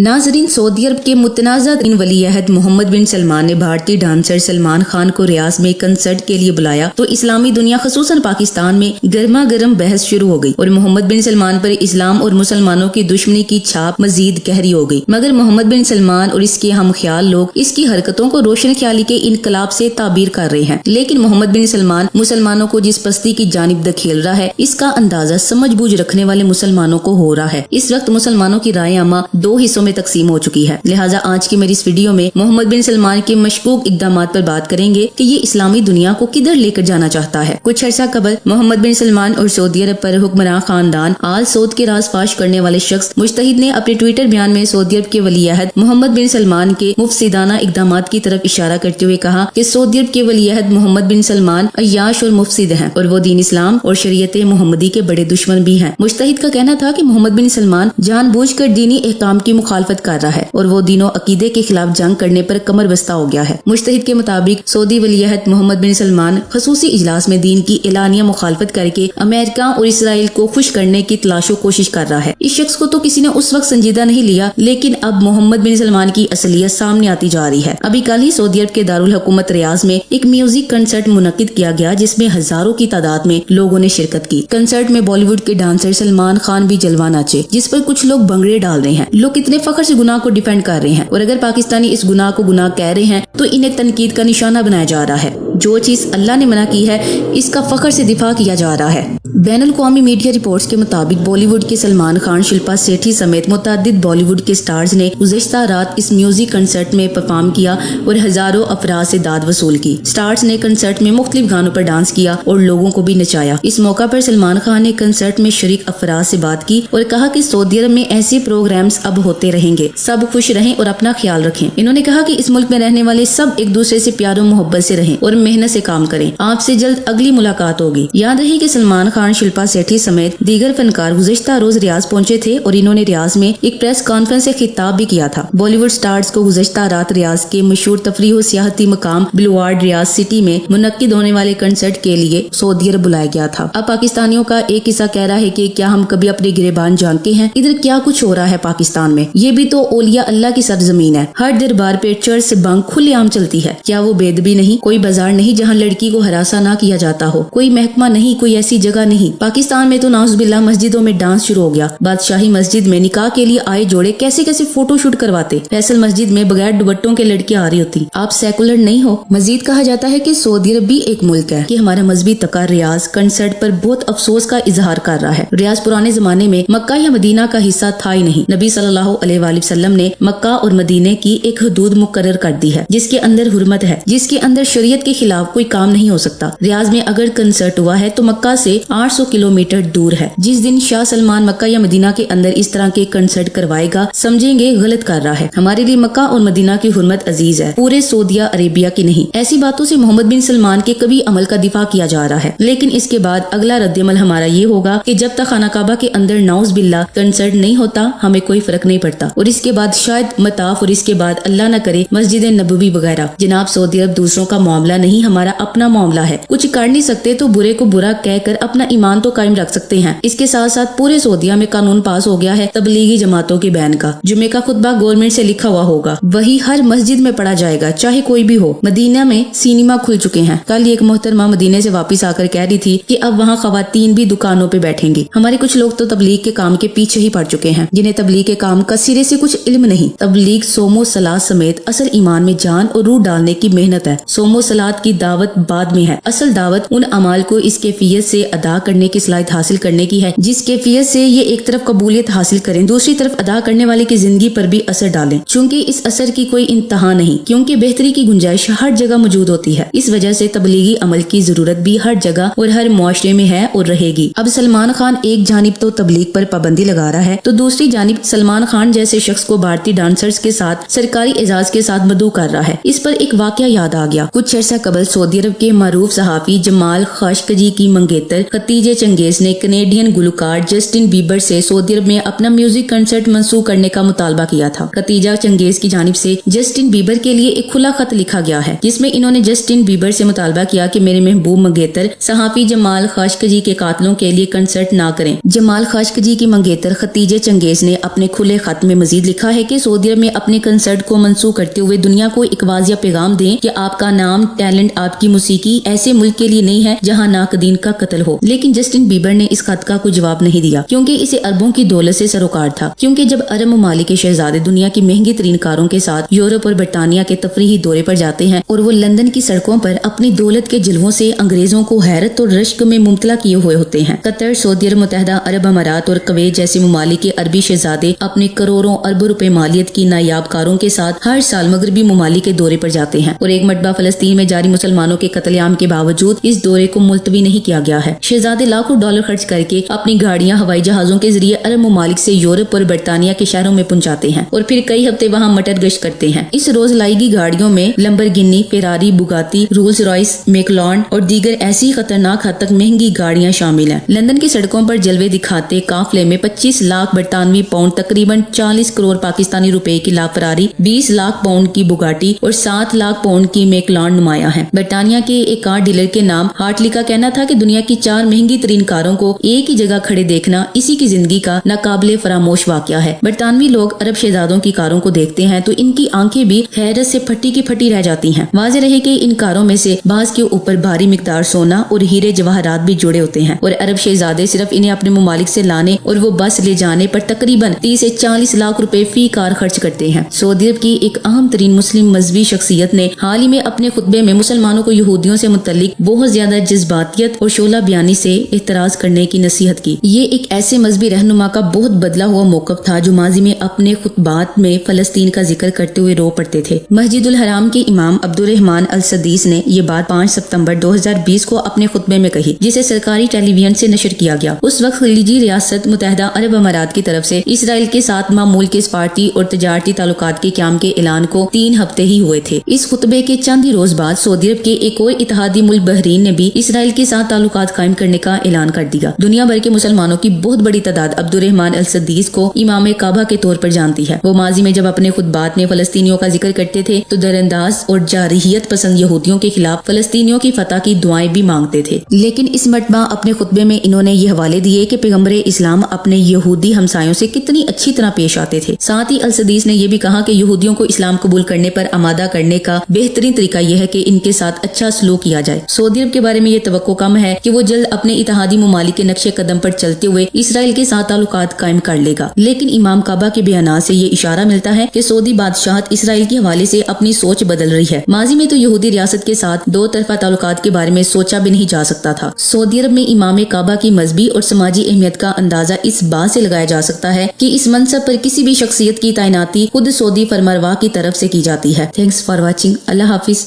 नाजरीन, सऊदी अरब के मुतनाज़ा वली अहद मोहम्मद बिन सलमान ने भारतीय डांसर सलमान खान को रियाज में कंसर्ट के लिए बुलाया तो इस्लामी दुनिया खसूसन पाकिस्तान में गर्मा गर्म बहस शुरू हो गई और मोहम्मद बिन सलमान पर इस्लाम और मुसलमानों की दुश्मनी की छाप मजीद गहरी हो गई। मगर मोहम्मद बिन सलमान और इसके हम ख्याल लोग इसकी हरकतों को रोशन ख्याली के इनकलाब से ताबीर कर रहे हैं, लेकिन मोहम्मद बिन सलमान मुसलमानों को जिस पस्ती की जानिब धकेल रहा है इसका अंदाजा समझ बूझ रखने वाले मुसलमानों को हो रहा है। इस वक्त मुसलमानों की राय अमा दो हिस्सों में तकसीम हो चुकी है, लिहाजा आज की मेरी इस वीडियो में मोहम्मद बिन सलमान के मशकूक इक़दामात पर बात करेंगे कि ये इस्लामी दुनिया को किधर लेकर जाना चाहता है। कुछ अर्सा कबल मोहम्मद बिन सलमान और सऊदी अरब पर हुक्मरान खानदान आल सऊद के राज फाश करने वाले शख्स मुजतहिद ने अपने ट्विटर बयान में सऊदी अरब के वली अहद मोहम्मद बिन सलमान के मुफसिदाना इक़दामात की तरफ इशारा करते हुए कहा कि सऊदी अरब के वली अहद मोहम्मद बिन सलमान अय्याश और मुफसिद हैं और वो दीन इस्लाम और शरीयत मोहम्मदी के बड़े दुश्मन भी हैं। मुजतहिद का कहना था कि मोहम्मद बिन सलमान जानबूझकर दीनी अहकाम की मुखालफत कर रहा है और वो दीनों अकीदे के खिलाफ जंग करने पर कमर बस्ता हो गया है। मुजतहिद के मुताबिक सऊदी वली अहद मोहम्मद बिन सलमान खसूसी इजलास में दीन की एलानिया मुखालफत करके अमेरिका और इसराइल को खुश करने की तलाशो कोशिश कर रहा है। इस शख्स को तो किसी ने उस वक्त संजीदा नहीं लिया, लेकिन अब मोहम्मद बिन सलमान की असलियत सामने आती जा रही है। अभी कल ही सऊदी अरब के दारुल हुकूमत रियाज में एक म्यूजिक कंसर्ट मुनक्किद किया गया जिसमें हजारों की तादाद में लोगों ने शिरकत की। कंसर्ट में बॉलीवुड के डांसर सलमान खान भी जलवा नाचे, जिस पर कुछ लोग भंगड़े डाल रहे हैं। लोग कितने फख्र से गुनाह को डिफेंड कर रहे हैं और अगर पाकिस्तानी इस गुनाह को गुनाह कह रहे हैं तो इन्हें तनकीद का निशाना बनाया जा रहा है। जो चीज अल्लाह ने मना की है इसका फख्र से दिफा किया जा रहा है। बैनुल-अक़वामी मीडिया रिपोर्ट्स के मुताबिक बॉलीवुड के सलमान खान, शिल्पा शेट्टी समेत मुतअद्दिद बॉलीवुड के स्टार्स ने गुज़िश्ता रात इस म्यूजिक कंसर्ट में परफॉर्म किया और हजारों अफराद से दाद वसूल की। स्टार्स ने कंसर्ट में मुख्तलिफ गानों पर डांस किया और लोगों को भी नचाया। इस मौका पर सलमान खान ने कंसर्ट में शरीक अफराद से बात की और कहा कि सऊदी अरब में ऐसे प्रोग्राम्स अब होते रहेंगे, सब खुश रहें और अपना ख्याल रखें। इन्होंने कहा कि इस मुल्क में रहने वाले सब एक दूसरे से प्यार और मोहब्बत से रहें और मेहनत से काम करें। आपसे जल्द अगली मुलाकात होगी। याद रहे कि सलमान खान, शिल्पा शेट्टी समेत दीगर फनकार गुज़िश्ता रोज रियाज पहुंचे थे और इन्होंने रियाज में एक प्रेस कॉन्फ्रेंस से खिताब भी किया था। बॉलीवुड स्टार्स को गुज़िश्ता रात रियाज के मशहूर तफरीह और सियाहती मकाम बुलवार्ड रियाज सिटी में मुनक्किद होने वाले कंसर्ट के लिए सऊदी अरब बुलाया गया था। अब पाकिस्तानियों का एक हिस्सा कह रहा है कि क्या हम कभी अपने गिरेबान जानते हैं? इधर क्या कुछ हो रहा है पाकिस्तान में? ये भी तो औलिया अल्लाह की सरजमीन है। हर दरबार पे चर्च से बंक खुलेआम चलती है। क्या वो बेदबी नहीं? कोई बाजार नहीं जहाँ लड़की को हरासा ना किया जाता हो? कोई महकमा नहीं? कोई ऐसी जगह नहीं? पाकिस्तान में तो नाउज़ुबिल्लाह मस्जिदों में डांस शुरू हो गया। बादशाही मस्जिद में निकाह के लिए आए जोड़े कैसे कैसे फोटो शूट करवाते। फैसल मस्जिद में बगैर दुपट्टों के लड़कियां आ रही होती। आप सेकुलर नहीं हो? मजीद कहा जाता है कि सऊदी अरब भी एक मुल्क है कि हमारा मजहबी तका रियाज कंसर्ट पर बहुत अफसोस का इजहार कर रहा है। रियाज पुराने जमाने में मक्का या मदीना का हिस्सा था ही नहीं। नबी सल्लल्लाहु अलैहि वसल्लम ने मक्का और मदीने की एक हदूद मुकर्रर कर दी है जिसके अंदर हुर्मत है, जिसके अंदर शरीयत के खिलाफ कोई काम नहीं हो सकता। रियाज में अगर कंसर्ट हुआ है तो मक्का से 800 किलोमीटर दूर है। जिस दिन शाह सलमान मक्का या मदीना के अंदर इस तरह के कंसर्ट करवाएगा समझेंगे गलत कर रहा है। हमारे लिए मक्का और मदीना की हुर्मत अजीज है, पूरे सऊदी अरेबिया की नहीं। ऐसी बातों से मोहम्मद बिन सलमान के कभी अमल का दिफा किया जा रहा है, लेकिन इसके बाद अगला रद्दअमल हमारा ये होगा कि जब तक खाना काबा के अंदर नाउज़ बिल्लाह कंसर्ट नहीं होता हमें कोई फर्क नहीं पड़ता। और इसके बाद शायद मताफ और इसके बाद अल्लाह न करे मस्जिद नबवी वगैरह। जनाब, सऊदी अरब दूसरों का मामला नहीं, हमारा अपना मामला है। कुछ कर नहीं सकते तो बुरे को बुरा कहकर अपना ईमान तो कायम रख सकते हैं। इसके साथ साथ पूरे सऊदीया में कानून पास हो गया है तबलीगी जमातों के बैन का। जुमे का खुतबा गवर्नमेंट से लिखा हुआ होगा, वही हर मस्जिद में पढ़ा जाएगा चाहे कोई भी हो। मदीना में सिनेमा खुल चुके हैं। कल एक मोहतरमा मदीने से वापस आकर कह रही थी कि अब वहाँ खवातीन भी दुकानों पे बैठेंगी। हमारे कुछ लोग तो तबलीग के काम के पीछे ही पड़ चुके हैं, जिन्हें तबलीग के काम का सिरे से कुछ इल्म नहीं। तबलीग सोमो सलात समेत असल ईमान में जान और रूह डालने की मेहनत है। सोमो सलात की दावत बाद में है, असल दावत उन अमाल को इस कैफियत से अदा करने की सलाहियत हासिल करने की है जिस कैफियत से ये एक तरफ कबूलियत हासिल करें, दूसरी तरफ अदा करने वाले की जिंदगी पर भी असर डालें। चूँकि इस असर की कोई इंतहा नहीं, क्योंकि बेहतरी की गुंजाइश हर जगह मौजूद होती है। इस वजह से तबलीगी अमल की जरूरत भी हर जगह और हर मुआशरे में है और रहेगी। अब सलमान खान एक जानिब तो तबलीग पर पाबंदी लगा रहा है तो दूसरी जानिब सलमान खान जैसे शख्स को भारतीय डांसर्स के साथ सरकारी एजाज के साथ मदऊ कर रहा है। इस पर एक वाकया याद आ गया। कुछ अर्सा कबल सऊदी अरब के मारूफ सहाफी जमाल खाशकजी की मंगेतर खतीजे चंगेज ने कनेडियन गुलकार जस्टिन बीबर से सऊदी अरब में अपना म्यूजिक कंसर्ट मंसूख करने का मुतालबा किया था। खतीजा चंगेज की जानिब से जस्टिन बीबर के लिए एक खुला खत लिखा गया है, जिसमें इन्होंने जस्टिन बीबर से मुतालबा किया कि मेरे महबूब मंगेतर सहाफी जमाल खाशकजी के कातलों के लिए कंसर्ट ना करें। जमाल खाशकजी की मंगेतर खतीजे चंगेज ने अपने खुले खत में मजीद लिखा है कि सऊदी अरब में अपने कंसर्ट को मंसूख करते हुए दुनिया को एक वाजिया पैगाम दें कि आपका नाम, टैलेंट, आपकी मौसीकी ऐसे मुल्क के लिए नहीं है जहाँ नाकदीन का कत्ल हो। लेकिन जस्टिन बीबर ने इस खत का कोई जवाब नहीं दिया, क्योंकि इसे अरबों की दौलत से सरोकार था। क्योंकि जब अरब ममालिक के शहजादे दुनिया की महंगी तरीन कारों के साथ यूरोप और बरतानिया के तफरीही दौरे पर जाते हैं और वो लंदन की सड़कों पर अपनी दौलत के जलवों से अंग्रेजों को हैरत और रश्क में मुब्तला किए हुए होते हैं। कतर, सऊदी अरब, मुत्तहदा अरब अमारात और कुवैत जैसे ममालिक के अरबी शहजादे अपने करोड़ों अरबों रुपए मालियत की नायाब कारों के साथ हर साल मगरबी ममालिक के दौरे पर जाते हैं और एक मरतबा फलस्तीन में जारी मुसलमानों के कत्लेआम के बावजूद इस दौरे को मुलतवी नहीं किया गया है। शहजादे लाखों डॉलर खर्च करके अपनी गाड़ियां हवाई जहाजों के जरिए अरब ममालिक से यूरोप और बरतानिया के शहरों में पहुंचाते हैं और फिर कई हफ्ते वहां मटर गश्त करते हैं। इस रोज लाएगी गाड़ियों में लंबरगिनी, फेरारी, बुगाती, रोल्स रॉयस, मैकलॉन और दीगर ऐसी खतरनाक हद तक महंगी गाड़ियां शामिल हैं। लंदन की सड़कों पर जलवे दिखाते काफले में 25 लाख बरतानवी पाउंड तकरीबन 40 करोड़ पाकिस्तानी रुपए की लाफरारी, 20 लाख पाउंड की बुगाटी और 7 लाख पाउंड की मैकलॉन नुमाया है। बरतानिया के एक कार डीलर के नाम हार्टली का कहना था कि दुनिया की 4 महंगी तरीन कारों को एक ही जगह खड़े देखना इसी की जिंदगी का नाकाबिले फरामोश वाकया है। बरतानवी लोग अरब शहजादों की कारों को देखते हैं तो इनकी आंखें भी हैरत से फटी की फटी रह जाती हैं। वाज़ेह रहे कि इन कारों में से बाज के ऊपर भारी मिकदार सोना और हीरे जवाहरात भी जुड़े होते हैं और अरब शहजादे सिर्फ इन्हें अपने ममालिक से लाने और वो बस ले जाने पर तकरीबन 30 से 40 लाख रुपए फी कार खर्च करते हैं। सऊदी अरब की एक अहम तरीन मुस्लिम मजहबी शख्सियत ने हाल ही में अपने खुतबे में मुसलमानों को यहूदियों से मुतल्लिक बहुत ज्यादा जज्बातियत और शोला बयानी से एतराज करने की नसीहत की। ये एक ऐसे मजहबी रहनुमा का बहुत बदला हुआ मौक़िफ़ था जो माजी में अपने खुतबात में फलस्तीन का जिक्र करते हुए रो पड़ते थे। मस्जिदुल हराम के इमाम अब्दुर्रहमान अल सदीस ने ये बात 5 सितंबर 2020 को अपने खुतबे में कही, जिसे सरकारी टेलीविजन से नशर किया गया। उस वक्त खलीजी रियासत मुत्तहदा अरब अमारात की तरफ से इसराइल के साथ मामूल के सफारती और तजारती ताल्लुकात के क़याम के ऐलान को 3 हफ्ते ही हुए थे। इस खुतबे के चंद ही रोज बाद सऊदी अरब के एक और इत्तेहादी मुल्क बहरीन ने भी इसराइल के साथ ताल्लुकात कायम करने का ऐलान कर दिया। दुनिया भर के मुसलमानों की बहुत बड़ी तादाद अब्दुर्रहमान अल सदीस को इमाम काबा के तौर पर जानती है। वो माजी में जब अपने खुतबात में फलस्तीनियों का जिक्र करते थे तो दरअंदाज और जारहियत पसंद यहूदियों के खिलाफ फलस्तीनियों की फतह की दुआएं भी मांगते थे। लेकिन इस मरतबा अपने खुतबे में इन्होंने ये हवाले दिए कि पैगम्बर इस्लाम अपने यहूदी हमसायों से कितनी अच्छी तरह पेश आते थे। साथ ही अल सदीस ने यह भी कहा कि यहूदियों को इस्लाम कबूल करने पर आमादा करने का बेहतरीन तरीका यह है कि इनके साथ अच्छा सलूक किया जाए। सऊदी अरब के बारे में ये तवक्को कम है कि वो जल्द अपने इत्तेहादी ममालिक के नक्शे कदम पर चलते हुए इसराइल के साथ ताल्लुकात कायम कर लेगा। लेकिन इमाम काबा के बयानात से ये इशारा मिलता है कि सऊदी बादशाहत इसराइल के हवाले से अपनी सोच बदल रही है। माजी में तो यहूदी रियासत के साथ 2 तरफा ताल्लुकात के बारे में सोचा भी नहीं जा सकता था। सऊदी अरब में इमाम काबा की मजहबी और समाजी अहमियत का अंदाजा इस बात से लगाया जा सकता है कि इस मनसब पर किसी भी शख्सियत की तैनाती खुद सऊदी फरमारवा की तरफ से की जाती है। Thanks for watching. Allah Hafiz.